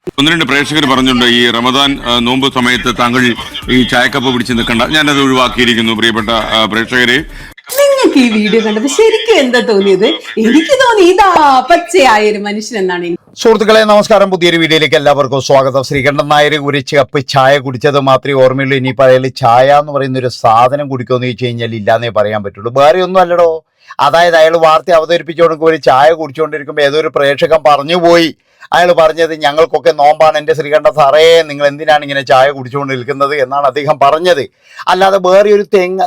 ഒന്ന് രണ്ട് പ്രേക്ഷകർ പറഞ്ഞിട്ടുണ്ട് ഈ റമദാൻ നോമ്പ് സമയത്ത് താങ്കൾ ഈ ചായക്കപ്പ് പിടിച്ച് നിൽക്കണ്ട, ഞാനത് ഒഴിവാക്കിയിരിക്കുന്നു. പ്രിയപ്പെട്ട പ്രേക്ഷകരെ, നിങ്ങൾക്ക് ഈ വീഡിയോ കണ്ടപ്പോ ശരിക്കും എന്താ തോന്നിയത്? എനിക്ക് തോന്നി ഇതാ പച്ചയായ ഒരു മനുഷ്യൻ എന്നാണ്. സുഹൃത്തുക്കളെ നമസ്കാരം, പുതിയൊരു വീഡിയോയിലേക്ക് എല്ലാവർക്കും സ്വാഗതം. ശ്രീകണ്ഠൻ നായർ ഒരു കപ്പ് ചായ കുടിച്ചത് മാത്രമേ ഓർമ്മയുള്ളൂ. ഇനിയിപ്പോൾ അയാൾ ചായ എന്ന് പറയുന്ന ഒരു സാധനം കുടിക്കുമെന്ന് ചോദിച്ചു കഴിഞ്ഞാൽ ഇല്ലാന്നേ പറയാൻ പറ്റുള്ളൂ. വേറെ ഒന്നും അല്ലടോ. അതായത് അയാൾ വാർത്ത അവതരിപ്പിച്ചുകൊണ്ടിരിക്കുമ്പോൾ ഒരു ചായ കുടിച്ചുകൊണ്ടിരിക്കുമ്പോൾ ഏതൊരു പ്രേക്ഷകൻ പറഞ്ഞു പോയി. അയാൾ പറഞ്ഞത് ഞങ്ങൾക്കൊക്കെ നോമ്പാണ്, എൻ്റെ ശ്രീകണ്ഠൻ സാറേ നിങ്ങൾ എന്തിനാണ് ഇങ്ങനെ ചായ കുടിച്ചുകൊണ്ട് നിൽക്കുന്നത് എന്നാണ് അദ്ദേഹം പറഞ്ഞത്. അല്ലാതെ വേറെ ഒരു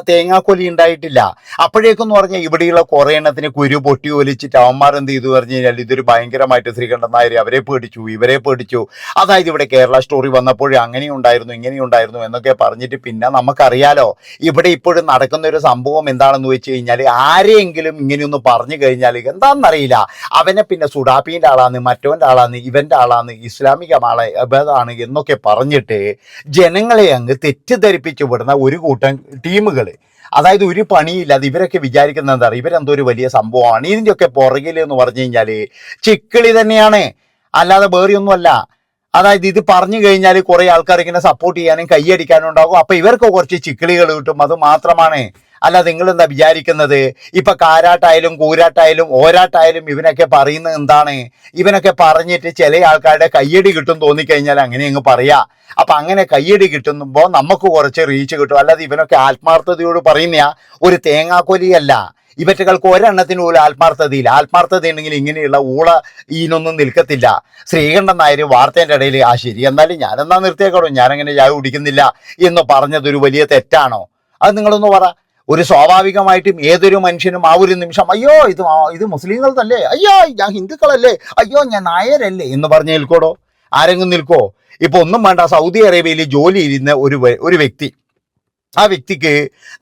തേങ്ങാക്കൊലി ഉണ്ടായിട്ടില്ല. അപ്പോഴേക്കെന്ന് പറഞ്ഞാൽ ഇവിടെയുള്ള കുറേ എണ്ണത്തിന് കുരു പൊട്ടി ഒലിച്ചിട്ട് അവന്മാർ എന്ത് ചെയ്തു പറഞ്ഞു കഴിഞ്ഞാൽ ഇതൊരു ഭയങ്കരമായിട്ട് ശ്രീകണ്ഠൻ നായർ അവരെ പേടിച്ചു ഇവരെ പേടിച്ചു. അതായത് ഇവിടെ കേരള സ്റ്റോറി വന്നപ്പോഴും അങ്ങനെയുണ്ടായിരുന്നു ഇങ്ങനെയുണ്ടായിരുന്നു എന്നൊക്കെ പറഞ്ഞിട്ട് പിന്നെ നമുക്കറിയാലോ ഇവിടെ ഇപ്പോഴും നടക്കുന്ന ഒരു സംഭവം എന്താണെന്ന് വെച്ച് കഴിഞ്ഞാൽ ആരെയെങ്കിലും ഇങ്ങനെയൊന്ന് പറഞ്ഞു കഴിഞ്ഞാൽ എന്താണെന്നറിയില്ല, അവനെ പിന്നെ സുഡാപ്പീൻ്റെ ആളാണ്, മറ്റവൻ്റെ ആളാണ്, ഇവന്റെ ആളാണ്, ഇസ്ലാമിക മതമാണ് എന്നൊക്കെ പറഞ്ഞിട്ട് ജനങ്ങളെ അങ്ങ് തെറ്റിദ്ധരിപ്പിച്ചു വിടുന്ന ഒരു കൂട്ടം ടീമുകൾ. അതായത് ഒരു പണിയില്ലാതെ ഇവരൊക്കെ വിചാരിക്കുന്നത് എന്താ, ഇവരെന്തോ ഒരു വലിയ സംഭവമാണ്. ഇതിൻ്റെയൊക്കെ പുറകിൽ എന്ന് പറഞ്ഞു കഴിഞ്ഞാൽ ചിക്കിളി തന്നെയാണ്, അല്ലാതെ വേറെയൊന്നുമല്ല. അതായത് ഇത് പറഞ്ഞു കഴിഞ്ഞാൽ കുറേ ആൾക്കാർ ഇങ്ങനെ സപ്പോർട്ട് ചെയ്യാനും കൈയടിക്കാനും ഉണ്ടാകും. അപ്പൊ ഇവർക്ക് കുറച്ച് ചിക്കിളികൾ കിട്ടും, അത് മാത്രമാണ്. അല്ല നിങ്ങൾ എന്താ വിചാരിക്കുന്നത്? ഇപ്പൊ കാരാട്ടായാലും കൂരാട്ടായാലും ഓരാട്ടായാലും ഇവനൊക്കെ പറയുന്നത് എന്താണ്? ഇവനൊക്കെ പറഞ്ഞിട്ട് ചില ആൾക്കാരുടെ കയ്യടി കിട്ടും തോന്നിക്കഴിഞ്ഞാൽ അങ്ങനെ അങ്ങ് പറയാ. അപ്പൊ അങ്ങനെ കയ്യടി കിട്ടുമ്പോൾ നമുക്ക് കുറച്ച് റീച്ച് കിട്ടും. അല്ലാതെ ഇവനൊക്കെ ആത്മാർത്ഥതയോട് പറയുന്ന ഒരു തേങ്ങാക്കൊലിയല്ല. ഇവറ്റകൾക്ക് ഒരെണ്ണത്തിന് പോലും ആത്മാർത്ഥതയില്ല. ആത്മാർത്ഥത ഉണ്ടെങ്കിൽ ഇങ്ങനെയുള്ള ഊള ഈനൊന്നും നിൽക്കത്തില്ല. ശ്രീകണ്ഠൻ നായർ വാർത്തേൻ്റെ ഇടയിൽ ശരി എന്നാലും ഞാനെന്നാ നിർത്തിയേക്കണോ, ഞാനങ്ങനെ ചായ കുടിക്കുന്നില്ല എന്ന് പറഞ്ഞതൊരു വലിയ തെറ്റാണോ? അത് നിങ്ങളൊന്ന് പറ. ഒരു സ്വാഭാവികമായിട്ടും ഏതൊരു മനുഷ്യനും ആ ഒരു നിമിഷം അയ്യോ ഇത് മുസ്ലിങ്ങൾ തന്നെ, അയ്യോ ഞാൻ ഹിന്ദുക്കളല്ലേ, അയ്യോ ഞാൻ നായരല്ലേ എന്ന് പറഞ്ഞ് നിൽക്കോടോ? ആരെങ്കിലും നിൽക്കോ? ഇപ്പൊ ഒന്നും വേണ്ട, സൗദി അറേബ്യയിൽ ജോലി ചെയ്യുന്ന ഒരു വ്യക്തി, ആ വ്യക്തിക്ക്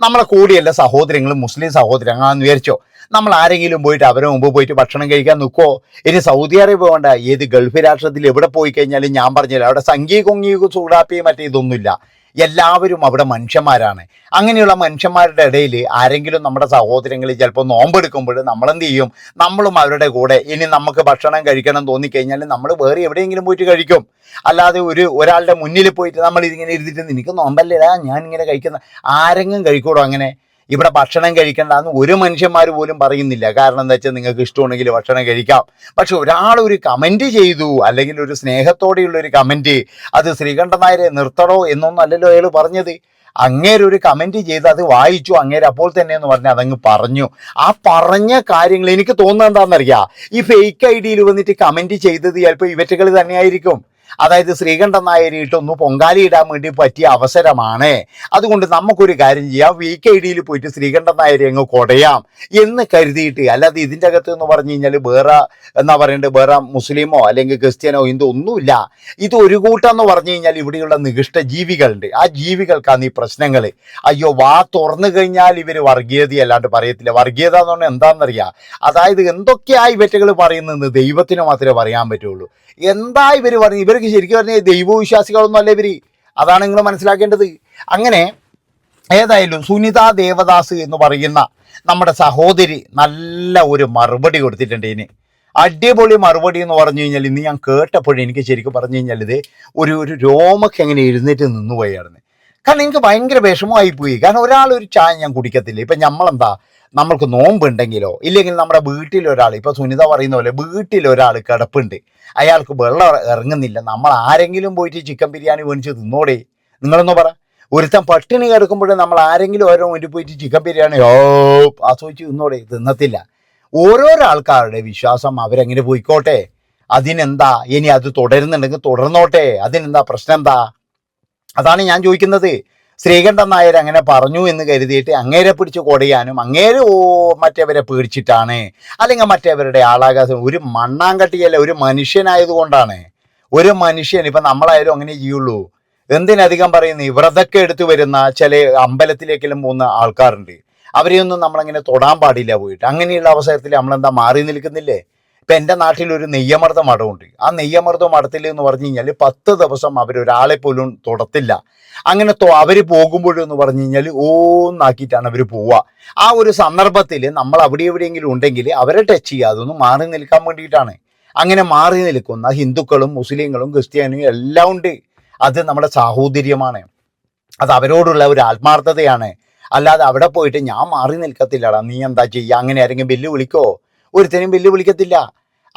നമ്മളെ കൂടിയല്ല സഹോദരങ്ങളും മുസ്ലിം സഹോദരങ്ങളാന്ന് വിചാരിച്ചോ, നമ്മൾ ആരെങ്കിലും പോയിട്ട് അവരെ മുമ്പ് പോയിട്ട് ഭക്ഷണം കഴിക്കാൻ നിൽക്കുമോ? ഇനി സൗദി അറേബ്യ വേണ്ട, ഏത് ഗൾഫ് രാഷ്ട്രത്തിൽ എവിടെ പോയി കഴിഞ്ഞാലും ഞാൻ പറഞ്ഞില്ല, അവിടെ സംഗീ കൊങ്ങി ചൂടാപ്പിയും മറ്റേ ഇതൊന്നുമില്ല. എല്ലാവരും അവിടെ മനുഷ്യന്മാരാണ്. അങ്ങനെയുള്ള മനുഷ്യന്മാരുടെ ഇടയിൽ ആരെങ്കിലും നമ്മുടെ സഹോദരങ്ങളിൽ ചിലപ്പോൾ നോമ്പെടുക്കുമ്പോൾ നമ്മളെന്ത് ചെയ്യും? നമ്മളും അവരുടെ കൂടെ ഇനി നമുക്ക് ഭക്ഷണം കഴിക്കണം തോന്നിക്കഴിഞ്ഞാൽ നമ്മൾ വേറെ എവിടെയെങ്കിലും പോയിട്ട് കഴിക്കും. അല്ലാതെ ഒരാളുടെ മുന്നിൽ പോയിട്ട് നമ്മൾ ഇതിങ്ങനെ ഇരുന്നിട്ട് എനിക്ക് നോമ്പല്ലേടാ ഞാൻ ഇങ്ങനെ കഴിക്കുന്ന ആരെങ്കിലും കഴിക്കൂടോ? അങ്ങനെ ഇവിടെ ഭക്ഷണം കഴിക്കേണ്ടെന്ന് ഒരു മനുഷ്യന്മാർ പോലും പറയുന്നില്ല. കാരണം എന്താ വെച്ചാൽ നിങ്ങൾക്ക് ഇഷ്ടമുണ്ടെങ്കിൽ ഭക്ഷണം കഴിക്കാം. പക്ഷെ ഒരാൾ ഒരു കമൻറ്റ് ചെയ്തു, അല്ലെങ്കിൽ ഒരു സ്നേഹത്തോടെയുള്ളൊരു കമൻറ്റ്, അത് ശ്രീകണ്ഠൻ നായരെ നിർത്തണോ എന്നൊന്നും അല്ലല്ലോ അയാൾ പറഞ്ഞത്. അങ്ങേര് ഒരു കമൻറ്റ് ചെയ്ത് അത് വായിച്ചു, അങ്ങേര് അപ്പോൾ തന്നെ എന്ന് പറഞ്ഞാൽ അതങ്ങ് പറഞ്ഞു. ആ പറഞ്ഞ കാര്യങ്ങൾ എനിക്ക് തോന്നുന്നത് എന്താണെന്നറിയാം, ഈ ഫേക്ക് ഐഡിയിൽ വന്നിട്ട് കമൻറ്റ് ചെയ്തത് ചിലപ്പോൾ ഇവറ്റകൾ തന്നെയായിരിക്കും. അതായത് ശ്രീകണ്ഠൻ നായരിട്ടൊന്ന് പൊങ്കാലിയിടാൻ വേണ്ടി പറ്റിയ അവസരമാണ്. അതുകൊണ്ട് നമുക്കൊരു കാര്യം ചെയ്യാം, വീക്ക് ഐഡിയിൽ പോയിട്ട് ശ്രീകണ്ഠൻ നായരെ അങ്ങ് കൊടയാം എന്ന് കരുതിയിട്ട്. അല്ലാതെ ഇതിൻ്റെ അകത്ത് എന്ന് പറഞ്ഞു കഴിഞ്ഞാൽ വേറെ എന്താ പറയേണ്ടത്, വേറെ മുസ്ലിമോ അല്ലെങ്കിൽ ക്രിസ്ത്യനോ ഹിന്ദു ഒന്നുമില്ല. ഇത് ഒരു കൂട്ടം പറഞ്ഞു കഴിഞ്ഞാൽ ഇവിടെയുള്ള നികൃഷ്ട ജീവികളുണ്ട്. ആ ജീവികൾക്കാണ് ഈ പ്രശ്നങ്ങൾ. അയ്യോ വാ തുറന്നു കഴിഞ്ഞാൽ ഇവർ വർഗീയതയല്ലാണ്ട് പറയത്തില്ല. വർഗീയത എന്ന് പറഞ്ഞാൽ എന്താണെന്നറിയാം, അതായത് എന്തൊക്കെയാ ഇവറ്റകൾ പറയുന്നത് ദൈവത്തിന് മാത്രമേ പറയാൻ പറ്റുള്ളൂ. എന്താ ഇവർ പറഞ്ഞു? ഇവർക്ക് ശരിക്കും പറഞ്ഞാൽ ദൈവവിശ്വാസികളൊന്നും അല്ല ഇവർ. അതാണ് നിങ്ങൾ മനസ്സിലാക്കേണ്ടത്. അങ്ങനെ ഏതായാലും സുനിത ദേവദാസ് എന്ന് പറയുന്ന നമ്മുടെ സഹോദരി നല്ല ഒരു മറുപടി കൊടുത്തിട്ടുണ്ട്. ഇനി അടിപൊളി മറുപടി എന്ന് പറഞ്ഞു കഴിഞ്ഞാൽ ഇന്ന് ഞാൻ കേട്ടപ്പോഴും എനിക്ക് ശരിക്കും പറഞ്ഞു കഴിഞ്ഞാൽ ഇത് ഒരു രോമൊക്കെ എങ്ങനെ എഴുന്നേറ്റ് നിന്നുപോയായിരുന്നു. കാരണം എനിക്ക് ഭയങ്കര വിഷമമായിപ്പോയി. കാരണം ഒരു ചായ ഞാൻ കുടിക്കത്തില്ല. ഇപ്പം നമ്മളെന്താ, നമ്മൾക്ക് നോമ്പുണ്ടെങ്കിലോ ഇല്ലെങ്കിൽ നമ്മുടെ വീട്ടിലൊരാൾ, ഇപ്പോൾ സുനിത പറയുന്ന പോലെ വീട്ടിലൊരാൾ കിടപ്പുണ്ട്, അയാൾക്ക് വെള്ളം ഇറങ്ങുന്നില്ല, നമ്മൾ ആരെങ്കിലും പോയിട്ട് ചിക്കൻ ബിരിയാണി മേടിച്ച് തിന്നോടെ? നിങ്ങളൊന്ന് പറ. ഒരുത്തൻ പട്ടിണി കിടക്കുമ്പോഴേ നമ്മൾ ആരെങ്കിലും ഓരോ വേണ്ടി പോയിട്ട് ചിക്കൻ ബിരിയാണി ആസ്വദിച്ച് തിന്നോടെ? തിന്നത്തില്ല. ഓരോരോ ആൾക്കാരുടെ വിശ്വാസം, അവരെങ്ങനെ പോയിക്കോട്ടെ, അതിനെന്താ? ഇനി അത് തുടരുന്നുണ്ടെങ്കിൽ തുടർന്നോട്ടെ, അതിനെന്താ പ്രശ്നം എന്താ? അതാണ് ഞാൻ ചോദിക്കുന്നത്. ശ്രീകണ്ഠൻ നായർ അങ്ങനെ പറഞ്ഞു എന്ന് കരുതിയിട്ട് അങ്ങേരെ പിടിച്ച് കൊടയാനും അങ്ങേര് മറ്റേവരെ പേടിച്ചിട്ടാണ്, അല്ലെങ്കിൽ മറ്റേവരുടെ ആളാകാൻ ഒരു മണ്ണാങ്കട്ടിയല്ല, ഒരു മനുഷ്യനായതുകൊണ്ടാണ്. ഒരു മനുഷ്യൻ ഇപ്പം നമ്മളായാലും അങ്ങനെ ചെയ്യുള്ളൂ. എന്തിനധികം പറയുന്നു, വ്രതൊക്കെ എടുത്തു വരുന്ന ചില അമ്പലത്തിലേക്കെല്ലാം പോകുന്ന ആൾക്കാരുണ്ട്, അവരെയൊന്നും നമ്മളങ്ങനെ തൊടാൻ പാടില്ല പോയിട്ട്. അങ്ങനെയുള്ള അവസരത്തിൽ നമ്മളെന്താ മാറി നിൽക്കുന്നില്ലേ? ഇപ്പം എൻ്റെ നാട്ടിലൊരു നെയ്യമർദ്ദ മഠമുണ്ട്. ആ നെയ്യമർദ്ദ മഠത്തിൽ എന്ന് പറഞ്ഞു കഴിഞ്ഞാൽ 10 ദിവസം അവരൊരാളെ പോലും തൊടത്തില്ല. അങ്ങനെ അവർ പോകുമ്പോഴെന്ന് പറഞ്ഞു കഴിഞ്ഞാൽ ഓന്നാക്കിയിട്ടാണ് അവർ പോവുക. ആ ഒരു സന്ദർഭത്തിൽ നമ്മൾ അവിടെ എവിടെയെങ്കിലും ഉണ്ടെങ്കിൽ അവരെ ടച്ച് ചെയ്യുക, അതൊന്നും മാറി നിൽക്കാൻ വേണ്ടിയിട്ടാണ്. അങ്ങനെ മാറി നിൽക്കുന്ന ഹിന്ദുക്കളും മുസ്ലിങ്ങളും ക്രിസ്ത്യാനിയും എല്ലാം ഉണ്ട്. അത് നമ്മുടെ സാഹോദര്യമാണ്, അത് അവരോടുള്ള ഒരു ആത്മാർത്ഥതയാണ്. അല്ലാതെ അവിടെ പോയിട്ട് ഞാൻ മാറി നിൽക്കത്തില്ലടാ, നീ എന്താ ചെയ്യുക, അങ്ങനെ ആരെങ്കിലും വെല്ലുവിളിക്കോ? ഒരുത്തരും വെല്ലുവിളിക്കത്തില്ല.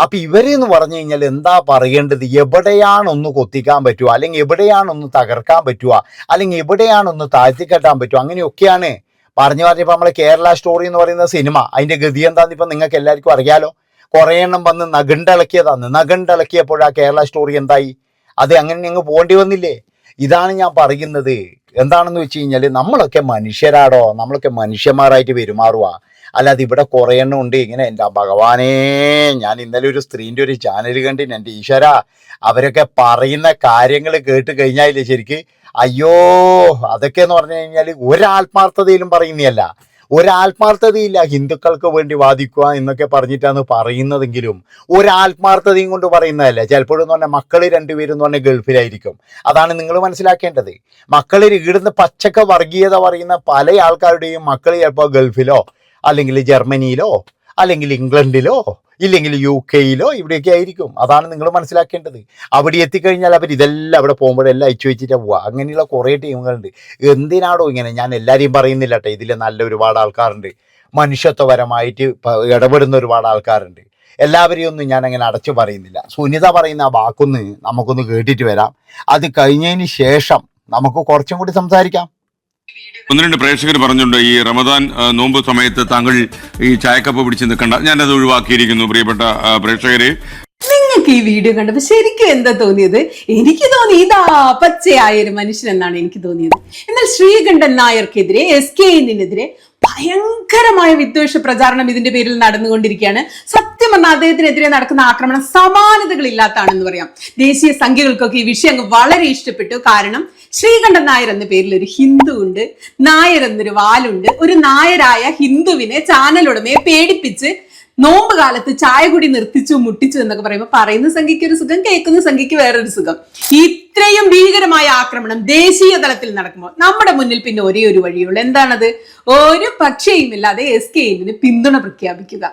അപ്പം ഇവരെന്ന് പറഞ്ഞു കഴിഞ്ഞാൽ എന്താ പറയേണ്ടത്? എവിടെയാണൊന്ന് കൊത്തിക്കാൻ പറ്റുക, അല്ലെങ്കിൽ എവിടെയാണൊന്ന് തകർക്കാൻ പറ്റുക, അല്ലെങ്കിൽ എവിടെയാണൊന്ന് താഴ്ത്തിക്കെട്ടാൻ പറ്റുക, അങ്ങനെയൊക്കെയാണ് പറഞ്ഞപ്പോൾ നമ്മളെ കേരള സ്റ്റോറി എന്ന് പറയുന്ന സിനിമ, അതിൻ്റെ ഗതി എന്താണെന്ന് ഇപ്പം നിങ്ങൾക്ക് എല്ലാവർക്കും അറിയാലോ. കുറേ എണ്ണം വന്ന് നഗണ്ടിളക്കിയപ്പോഴാ കേരള സ്റ്റോറി എന്തായി? അത് അങ്ങനെ അങ്ങ് പോകേണ്ടി വന്നില്ലേ? ഇതാണ് ഞാൻ പറയുന്നത്. എന്താണെന്ന് വെച്ച് കഴിഞ്ഞാൽ നമ്മളൊക്കെ മനുഷ്യരാടോ, നമ്മളൊക്കെ മനുഷ്യന്മാരായിട്ട് പെരുമാറുക. അല്ലാതെ ഇവിടെ കുറേ എണ്ണം ഉണ്ട് ഇങ്ങനെ. എൻ്റെ ഭഗവാനേ, ഞാൻ ഇന്നലെ ഒരു സ്ത്രീൻ്റെ ഒരു ചാനൽ കണ്ടിന്, എൻ്റെ ഈശ്വര, അവരൊക്കെ പറയുന്ന കാര്യങ്ങൾ കേട്ട് കഴിഞ്ഞാൽ ശരിക്ക് അയ്യോ, അതൊക്കെ എന്ന് പറഞ്ഞു കഴിഞ്ഞാൽ ഒരാത്മാർത്ഥതയിലും പറയുന്നതല്ല, ഒരാത്മാർത്ഥതയില്ല. ഹിന്ദുക്കൾക്ക് വേണ്ടി വാദിക്കുക എന്നൊക്കെ പറഞ്ഞിട്ടാണ് പറയുന്നതെങ്കിലും ഒരാത്മാർത്ഥതയും കൊണ്ട് പറയുന്നതല്ല. ചിലപ്പോഴും എന്ന് പറഞ്ഞാൽ മക്കൾ രണ്ടുപേരും എന്ന് പറഞ്ഞാൽ ഗൾഫിലായിരിക്കും. അതാണ് നിങ്ങൾ മനസ്സിലാക്കേണ്ടത്. മക്കളിൽ ഇടുന്ന പച്ചക്ക വർഗീയത പറയുന്ന പല ആൾക്കാരുടെയും മക്കൾ ചിലപ്പോൾ ഗൾഫിലോ അല്ലെങ്കിൽ ജർമ്മനിയിലോ അല്ലെങ്കിൽ ഇംഗ്ലണ്ടിലോ ഇല്ലെങ്കിൽ UK ഇവിടെയൊക്കെ ആയിരിക്കും. അതാണ് നിങ്ങൾ മനസ്സിലാക്കേണ്ടത്. അവിടെ എത്തിക്കഴിഞ്ഞാൽ അവർ ഇതെല്ലാം അവിടെ പോകുമ്പോഴെല്ലാം അയച്ചു വെച്ചിട്ടാണ് പോവുക. അങ്ങനെയുള്ള കുറേ ടീമുകളുണ്ട്. എന്തിനാടോ ഇങ്ങനെ? ഞാൻ എല്ലാവരെയും പറയുന്നില്ല കേട്ടോ, ഇതിൽ നല്ല ഒരുപാട് ആൾക്കാരുണ്ട്, മനുഷ്യത്വപരമായിട്ട് ഇടപെടുന്ന ഒരുപാട് ആൾക്കാരുണ്ട്. എല്ലാവരെയും ഒന്നും ഞാൻ അങ്ങനെ അടച്ചു പറയുന്നില്ല. സുനിത പറയുന്ന ആ വാക്കൊന്ന് നമുക്കൊന്ന് കേട്ടിട്ട് വരാം. അത് കഴിഞ്ഞതിന് ശേഷം നമുക്ക് കുറച്ചും കൂടി സംസാരിക്കാം. ഒന്ന് രണ്ട് പ്രേക്ഷകർ പറഞ്ഞിട്ടുണ്ട്, ഈ റമദാൻ നോമ്പ് സമയത്ത് താങ്കൾ ഈ ചായക്കപ്പ് പിടിച്ച് നിൽക്കണ്ട, ഞാനത് ഒഴിവാക്കിയിരിക്കുന്നു. പ്രിയപ്പെട്ട പ്രേക്ഷകരെ, നിങ്ങൾക്ക് ഈ വീഡിയോ കണ്ടപ്പോ ശരിക്കും എന്താ തോന്നിയത്? എനിക്ക് തോന്നി ഇതാ പച്ചയായ ഒരു മനുഷ്യൻ എന്നാണ് എനിക്ക് തോന്നിയത്. എന്നാൽ ശ്രീകണ്ഠൻ നായർക്കെതിരെ SKNനെതിരെ ഭയങ്കരമായ വിദ്വേഷ പ്രചാരണം ഇതിന്റെ പേരിൽ നടന്നുകൊണ്ടിരിക്കുകയാണ്. സത്യം പറഞ്ഞാൽ അദ്ദേഹത്തിനെതിരെ നടക്കുന്ന ആക്രമണം സമാനതകളില്ലാത്താണെന്ന് പറയാം. ദേശീയ സംഖ്യകൾക്കൊക്കെ ഈ വിഷയം വളരെ ഇഷ്ടപ്പെട്ടു. കാരണം ശ്രീകണ്ഠൻ നായർ എന്ന പേരിൽ ഒരു ഹിന്ദു ഉണ്ട്, നായർ എന്നൊരു വാലുണ്ട്. ഒരു നായരായ ഹിന്ദുവിനെ ചാനലുടമയെ പേടിപ്പിച്ച് നോമ്പ് കാലത്ത് ചായ കുടി നിർത്തിച്ചു മുട്ടിച്ചു എന്നൊക്കെ പറയുമ്പോൾ പറയുന്ന സംഖ്യയ്ക്ക് ഒരു സുഖം, കേൾക്കുന്ന സംഖ്യയ്ക്ക് വേറൊരു സുഖം. ഇത്രയും ഭീകരമായ ആക്രമണം ദേശീയ തലത്തിൽ നടക്കുമ്പോൾ നമ്മുടെ മുന്നിൽ പിന്നെ ഒരേ ഒരു വഴിയുള്ളൂ. എന്താണത്? ഒരു പക്ഷേയുമില്ലാതെ SKNന് പിന്തുണ പ്രഖ്യാപിക്കുക.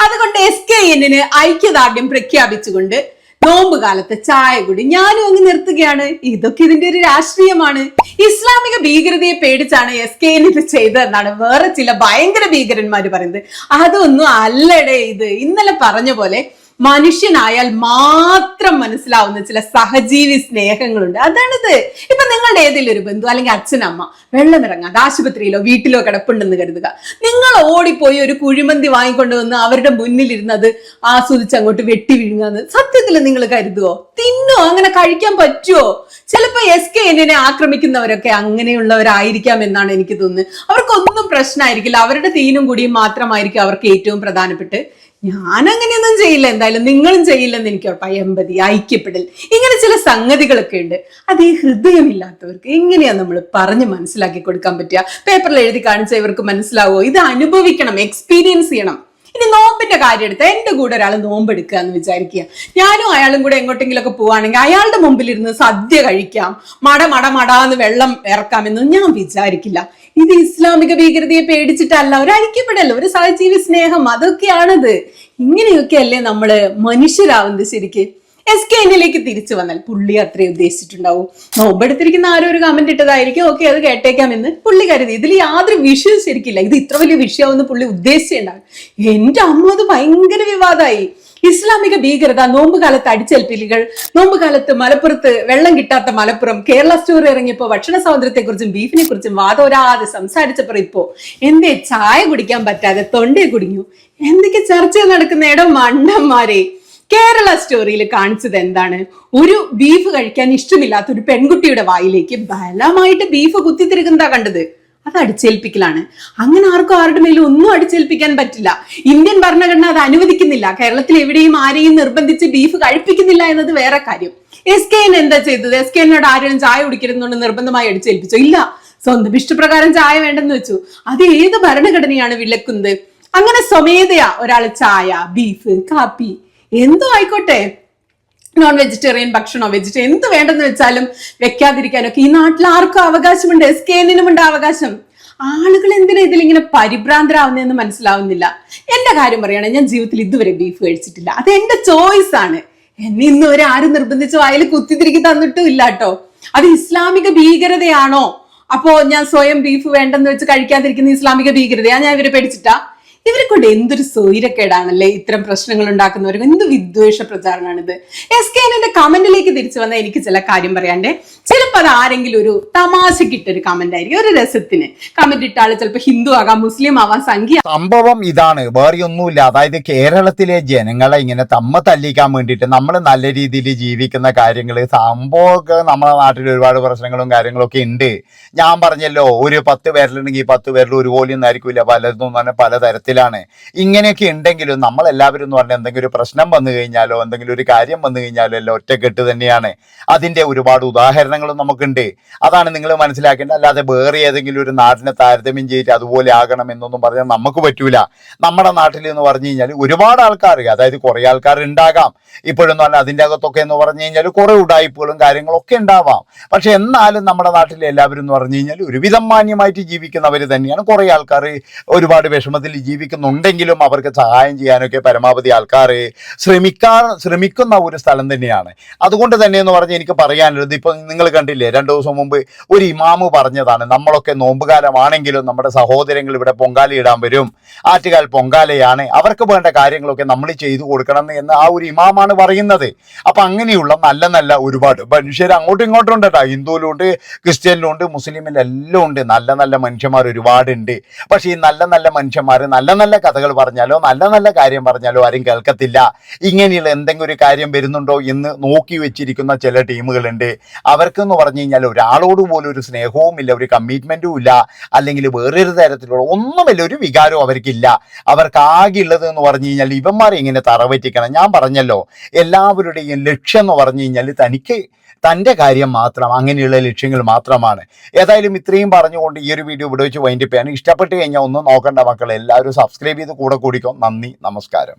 അതുകൊണ്ട് SKNന് ഐക്യദാർഢ്യം പ്രഖ്യാപിച്ചുകൊണ്ട് നോമ്പ് കാലത്ത് ചായ കുടി ഞാനും അങ്ങ് നിർത്തുകയാണ്. ഇതൊക്കെ ഇതിന്റെ ഒരു രാഷ്ട്രീയമാണ്. ഇസ്ലാമിക ഭീകരതയെ പേടിച്ചാണ് SKN ഇത് ചെയ്തതെന്നാണ് വേറെ ചില ഭയങ്കര ഭീകരന്മാര് പറയുന്നത്. അതൊന്നും അല്ലടേ ഇത്. ഇന്നലെ പറഞ്ഞ പോലെ മനുഷ്യനായാൽ മാത്രം മനസ്സിലാവുന്ന ചില സഹജീവി സ്നേഹങ്ങളുണ്ട്. അതാണിത്. ഇപ്പൊ നിങ്ങളുടെ ഏതെങ്കിലും ഒരു ബന്ധു അല്ലെങ്കിൽ അച്ഛനമ്മ വെള്ളമിറങ്ങാതെ ആശുപത്രിയിലോ വീട്ടിലോ കിടപ്പുണ്ടെന്ന് കരുതുക. നിങ്ങൾ ഓടിപ്പോയി ഒരു കുഴിമന്തി വാങ്ങിക്കൊണ്ടുവന്ന് അവരുടെ മുന്നിലിരുന്നത് ആസ്വദിച്ച് അങ്ങോട്ട് വെട്ടി വീഴുന്നത് സത്യത്തിൽ നിങ്ങൾ കരുതുവോ? തിന്നോ? അങ്ങനെ കഴിക്കാൻ പറ്റുമോ? ചിലപ്പോ SKNനെ ആക്രമിക്കുന്നവരൊക്കെ അങ്ങനെയുള്ളവരായിരിക്കാം എന്നാണ് എനിക്ക് തോന്നുന്നത്. അവർക്കൊന്നും പ്രശ്നമായിരിക്കില്ല. അവരുടെ തീനും കൂടിയും മാത്രമായിരിക്കും അവർക്ക് ഏറ്റവും പ്രധാനപ്പെട്ട്. ഞാൻ അങ്ങനെയൊന്നും ചെയ്യില്ല, എന്തായാലും നിങ്ങളും ചെയ്യില്ലെന്ന് എനിക്ക് ഉറപ്പായി. എമ്പതി, ഐക്യപ്പെടൽ, ഇങ്ങനെ ചില സംഗതികളൊക്കെ ഉണ്ട്. അത് ഈ ഹൃദയമില്ലാത്തവർക്ക് എങ്ങനെയാ നമ്മൾ പറഞ്ഞ് മനസ്സിലാക്കി കൊടുക്കാൻ പറ്റുക? പേപ്പറിൽ എഴുതി കാണിച്ച ഇവർക്ക് മനസ്സിലാവോ? ഇത് അനുഭവിക്കണം, എക്സ്പീരിയൻസ് ചെയ്യണം. ഇനി നോമ്പിന്റെ കാര്യം എടുത്താൽ എന്റെ കൂടെ ഒരാൾ നോമ്പെടുക്കുക എന്ന് വിചാരിക്കുക. ഞാനും അയാളും കൂടെ എങ്ങോട്ടെങ്കിലും ഒക്കെ പോവാണെങ്കിൽ അയാളുടെ മുമ്പിലിരുന്ന് സദ്യ കഴിക്കാം, മടാന്ന് വെള്ളം ഇറക്കാമെന്ന് ഞാൻ വിചാരിക്കില്ല. ഇത് ഇസ്ലാമിക ഭീകരതയെ പേടിച്ചിട്ടല്ല, ഒരു ഐക്യപ്പെടൽ, ഒരു സഹജീവി സ്നേഹം, അതൊക്കെയാണത്. ഇങ്ങനെയൊക്കെ അല്ലേ നമ്മള് മനുഷ്യരാവുന്നത് ശരിക്ക്. SKNലേക്ക് തിരിച്ചു വന്നാൽ പുള്ളി അത്രേ ഉദ്ദേശിച്ചിട്ടുണ്ടാവും. നോമ്പെടുത്തിരിക്കുന്ന ആരോ ഒരു കമന്റ് ഇട്ടതായിരിക്കും, ഓക്കെ അത് കേട്ടേക്കാമെന്ന് പുള്ളി കരുതി. ഇതിൽ യാതൊരു വിഷയം ശരിക്കില്ല. ഇത് ഇത്ര വലിയ വിഷയമെന്ന് പുള്ളി ഉദ്ദേശിച്ചിട്ടുണ്ടാവും. എന്റെ അമ്മ, അത് ഭയങ്കര വിവാദമായി. ഇസ്ലാമിക ഭീകരത, നോമ്പുകാലത്ത് അടിച്ചേൽപ്പിലുകൾ, നോമ്പുകാലത്ത് മലപ്പുറത്ത് വെള്ളം കിട്ടാത്ത മലപ്പുറം, കേരള സ്റ്റോറി ഇറങ്ങിയപ്പോ ഭക്ഷണ സ്വാതന്ത്ര്യത്തെ കുറിച്ചും ബീഫിനെ കുറിച്ചും വാദോരാതെ സംസാരിച്ചപ്പോ ഇപ്പോ എന്തേ ചായ കുടിക്കാൻ പറ്റാതെ തൊണ്ടേ കുടുങ്ങു. എന്തൊക്കെ ചർച്ച നടക്കുന്ന ഇടം മണ്ടന്മാരെ. കേരള സ്റ്റോറിയിൽ കാണിച്ചത് എന്താണ്? ഒരു ബീഫ് കഴിക്കാൻ ഇഷ്ടമില്ലാത്ത ഒരു പെൺകുട്ടിയുടെ വായിലേക്ക് ബലമായിട്ട് ബീഫ് കുത്തിത്തിരിക്കുന്നതാ കണ്ടത്. അത് അടിച്ചേൽപ്പിക്കലാണ്. അങ്ങനെ ആർക്കും ആരുടെ മേലും ഒന്നും അടിച്ചേൽപ്പിക്കാൻ പറ്റില്ല. ഇന്ത്യൻ ഭരണഘടന അത് അനുവദിക്കുന്നില്ല. കേരളത്തിൽ എവിടെയും ആരെയും നിർബന്ധിച്ച് ബീഫ് കഴിപ്പിക്കുന്നില്ല എന്നത് വേറെ കാര്യം. SKN എന്താ ചെയ്തത്? SKNോട് ആരെയും ചായ കുടിക്കരുതെന്നുകൊണ്ട് നിർബന്ധമായി അടിച്ചേൽപ്പിച്ചോ? ഇല്ല, സ്വന്തം ഇഷ്ടപ്രകാരം ചായ വേണ്ടെന്ന് വെച്ചു. അത് ഏത് ഭരണഘടനയാണ് വിലക്കുന്നത്? അങ്ങനെ സ്വമേധയാ ഒരാൾ ചായ, ബീഫ്, കാപ്പി എന്തോ ആയിക്കോട്ടെ, നോൺ വെജിറ്റേറിയൻ ഭക്ഷണോ വെജിറ്റേറിയൻ എന്ത് വേണ്ടെന്ന് വെച്ചാലും വെക്കാതിരിക്കാനൊക്കെ ഈ നാട്ടിൽ ആർക്കും അവകാശമുണ്ട്. SKNനും ഉണ്ട് അവകാശം. ആളുകൾ എന്തിനാ ഇതിലിങ്ങനെ പരിഭ്രാന്തരാവുന്നതെന്ന് മനസ്സിലാവുന്നില്ല. എന്റെ കാര്യം പറയുകയാണെങ്കിൽ ഞാൻ ജീവിതത്തിൽ ഇതുവരെ ബീഫ് കഴിച്ചിട്ടില്ല. അത് എന്റെ ചോയ്സ് ആണ്. എന്നെ ഇന്ന് വരെ ആരും നിർബന്ധിച്ച് വായിൽ കുത്തിത്തിരിക്കി തന്നിട്ടും ഇല്ല കേട്ടോ. അത് ഇസ്ലാമിക ഭീകരതയാണോ? അപ്പോ ഞാൻ സ്വയം ബീഫ് വേണ്ടെന്ന് വെച്ച് കഴിക്കാതിരിക്കുന്ന ഇസ്ലാമിക ഭീകരതയാ? ഞാൻ ഇവരെ പേടിച്ചിട്ടാ? ഇവരെ കൊണ്ട് എന്തൊരു സ്വൈരക്കേടാണല്ലേ ഇത്തരം പ്രശ്നങ്ങൾ ഉണ്ടാക്കുന്നവർക്ക്. എന്ത് വിദ്വേഷ പ്രചാരണമാണിത്. SKNന്റെ കമന്റിലേക്ക് തിരിച്ചു വന്നാൽ എനിക്ക് ചില കാര്യം പറയാണ്ടേ. ചിലപ്പോൾ അത് ആരെങ്കിലും ഒരു തമാശക്കിട്ടൊരു കമന്റ് ആയിരിക്കും, ഒരു രസത്തിന് കമന്റ് ഇട്ട ആള് ചിലപ്പോൾ ഹിന്ദു ആകാം, മുസ്ലിം ആവാം, സംഖ്യ. സംഭവം ഇതാണ്, വേറെയൊന്നുമില്ല. അതായത് കേരളത്തിലെ ജനങ്ങളെ ഇങ്ങനെ തല്ലിക്കാൻ വേണ്ടിയിട്ട് നമ്മൾ നല്ല രീതിയിൽ ജീവിക്കുന്ന കാര്യങ്ങൾ, സംഭവമൊക്കെ നമ്മുടെ നാട്ടിൽ ഒരുപാട് പ്രശ്നങ്ങളും കാര്യങ്ങളൊക്കെ ഉണ്ട്. ഞാൻ പറഞ്ഞല്ലോ, ഒരു 10 പേരിലുണ്ടെങ്കിൽ 10 പേരിൽ ഒരുപോലെ ഒന്നും ആയിരിക്കില്ല, പലതും തന്നെ പലതരത്തിലാണ്. ഇങ്ങനെയൊക്കെ ഉണ്ടെങ്കിലും നമ്മളെല്ലാവരും എന്ന് പറഞ്ഞാൽ എന്തെങ്കിലും ഒരു പ്രശ്നം വന്നു കഴിഞ്ഞാലോ എന്തെങ്കിലും ഒരു കാര്യം വന്നു കഴിഞ്ഞാലോ എല്ലാം ഒറ്റക്കെട്ട് തന്നെയാണ്. അതിന്റെ ഒരുപാട് ഉദാഹരണങ്ങളും നമുക്കുണ്ട്. അതാണ് നിങ്ങൾ മനസ്സിലാക്കേണ്ടത്. അല്ലാതെ വേറെ ഏതെങ്കിലും ഒരു നാടിനെ താരതമ്യം ചെയ്തിട്ട് അതുപോലെ ആകണം എന്നൊന്നും പറഞ്ഞാൽ നമുക്ക് പറ്റൂല. നമ്മുടെ നാട്ടിൽ എന്ന് പറഞ്ഞു കഴിഞ്ഞാൽ ഒരുപാട് ആൾക്കാർ, അതായത് കുറെ ആൾക്കാർ ഉണ്ടാകാം ഇപ്പോഴെന്ന് പറഞ്ഞാൽ, അതിൻ്റെ അകത്തൊക്കെ എന്ന് പറഞ്ഞു കഴിഞ്ഞാൽ കുറെ ഉടായ്പകളും കാര്യങ്ങളൊക്കെ ഉണ്ടാവാം. പക്ഷെ എന്നാലും നമ്മുടെ നാട്ടിലെ എല്ലാവരും എന്ന് പറഞ്ഞു കഴിഞ്ഞാൽ ഒരുവിധം മാന്യമായിട്ട് ജീവിക്കുന്നവർ തന്നെയാണ്. കുറെ ആൾക്കാർ ഒരുപാട് വിഷമത്തിൽ ജീവിക്കുന്നുണ്ടെങ്കിലും അവർക്ക് സഹായം ചെയ്യാനൊക്കെ പരമാവധി ആൾക്കാർ ശ്രമിക്കുന്ന ഒരു സ്ഥലം തന്നെയാണ്. അതുകൊണ്ട് തന്നെ എന്ന് പറഞ്ഞ് എനിക്ക് പറയാനുള്ളത്, ഇപ്പൊ നിങ്ങൾ കണ്ടില്ലേ 2 ദിവസം മുമ്പ് ഒരു ഇമാമ് പറഞ്ഞതാണ്, നമ്മളൊക്കെ നോമ്പുകാലമാണെങ്കിലും നമ്മുടെ സഹോദരങ്ങൾ ഇവിടെ പൊങ്കാലയിടാൻ വരും, ആറ്റുകാൽ പൊങ്കാലയാണ്, അവർക്ക് വേണ്ട കാര്യങ്ങളൊക്കെ നമ്മൾ ചെയ്തു കൊടുക്കണം എന്ന് ആ ഒരു ഇമാമാണ് പറയുന്നത്. അപ്പൊ അങ്ങനെയുള്ള നല്ല നല്ല ഒരുപാട് മനുഷ്യർ അങ്ങോട്ടും ഇങ്ങോട്ടും ഉണ്ട് കേട്ടോ. ഹിന്ദുവിലും ഉണ്ട്, ക്രിസ്ത്യനിലും ഉണ്ട്, മുസ്ലിമിലും എല്ലാം ഉണ്ട്. നല്ല നല്ല മനുഷ്യന്മാർ ഒരുപാടുണ്ട്. പക്ഷെ ഈ നല്ല നല്ല മനുഷ്യന്മാർ നല്ല നല്ല കഥകൾ പറഞ്ഞാലോ നല്ല നല്ല കാര്യം പറഞ്ഞാലോ ആരും കേൾക്കത്തില്ല. ഇങ്ങനെയുള്ള എന്തെങ്കിലും ഒരു കാര്യം വരുന്നുണ്ടോ എന്ന് നോക്കി വെച്ചിരിക്കുന്ന ചില ടീമുകളുണ്ട്. അവർക്കെന്ന് പറഞ്ഞു കഴിഞ്ഞാൽ ഒരാളോട് പോലും ഒരു സ്നേഹവും ഇല്ല, ഒരു കമ്മിറ്റ്മെന്റും ഇല്ല, അല്ലെങ്കിൽ വേറൊരു തരത്തിലുള്ള ഒന്നുമില്ല, ഒരു വികാരവും അവർക്കില്ല. അവർക്ക് ആകെ ഉള്ളത് എന്ന് പറഞ്ഞു കഴിഞ്ഞാൽ ഇവന്മാരെ ഇങ്ങനെ തറവറ്റിക്കണം. ഞാൻ പറഞ്ഞല്ലോ, എല്ലാവരുടെയും ലക്ഷ്യം എന്ന് പറഞ്ഞു കഴിഞ്ഞാൽ തൻ്റെ കാര്യം മാത്രം, അങ്ങനെയുള്ള ലക്ഷ്യങ്ങൾ മാത്രമാണ്. ഏതായാലും ഇത്രയും പറഞ്ഞുകൊണ്ട് ഈ ഒരു വീഡിയോ ഇവിടെ വെച്ച് വൈൻഡപ്പ് ചെയ്യാണ്. ഇഷ്ടപ്പെട്ട് കഴിഞ്ഞാൽ ഒന്നും നോക്കണ്ട മക്കളെ, എല്ലാവരും സബ്സ്ക്രൈബ് ചെയ്ത് കൂടെ കൂടിക്കോ. നന്ദി, നമസ്കാരം.